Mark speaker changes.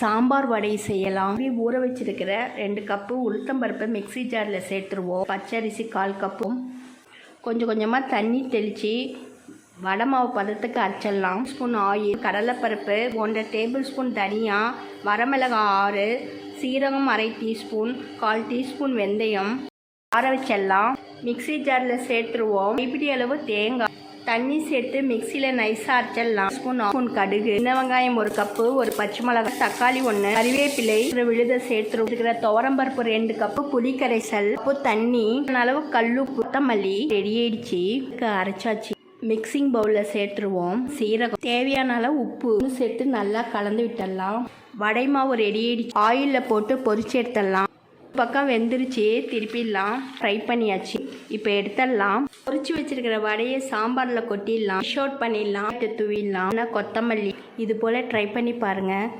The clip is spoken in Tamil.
Speaker 1: சாம்பார் வடை செய்யலாம். ஊற வச்சிருக்கிற 2 கப்பு உளுத்தம்பருப்பை மிக்ஸி ஜாரில் சேர்த்துருவோம். பச்சரிசி 1/4 கப்பும் கொஞ்சம் கொஞ்சமாக தண்ணி தெளித்து வடை மாவு பதத்துக்கு அரைச்சிடலாம். ஸ்பூன் ஆயில், கடலைப்பருப்பு 1 டேபிள் ஸ்பூன் தனியா, வரமிளகாய் 6, சீரகம் 1/2 டீஸ்பூன், 1/4 டீஸ்பூன் வெந்தயம் ஆற வச்சிடலாம். மிக்ஸி ஜாரில் சேர்த்துருவோம். கைப்பிடி அளவு தேங்காய், தண்ணி சேர்த்து மிக்சியில் நைஸாக அரைச்சிடலாம். ஸ்பூன் கடுகு, சின்ன வெங்காயம் 1 கப்பு, ஒரு பச்சை மிளகாய், தக்காளி 1, கறிவேப்பிலை விழுத சேர்த்துருவோம். இருக்கிற துவரம்பருப்பு 2 கப்பு, புளி கரைசல், தண்ணி அளவு, கல்லு, கொத்தமல்லி ரெடி ஆயிடுச்சு. அரைச்சாச்சு. மிக்சிங் பவுலில் சேர்த்துருவோம். சீரகம், தேவையான அளவு உப்பு சேர்த்து நல்லா கலந்து விட்டுடலாம். வடை மாவு ரெடி ஆயிடுச்சு. ஆயிலில் போட்டு பொரிச்சு எடுத்துடலாம். பக்கம் வெந்துருச்சு, திருப்பிடலாம். ஃப்ரை பண்ணியாச்சு. இப்போ எடுத்துடலாம். பொரிச்சு வச்சிருக்கிற வடையை சாம்பாரில் கொட்டிடலாம். ஷோட் பண்ணிடலாம். தூவிடலாம். கொத்தமல்லி இது போல் ட்ரை பண்ணி பாருங்கள்.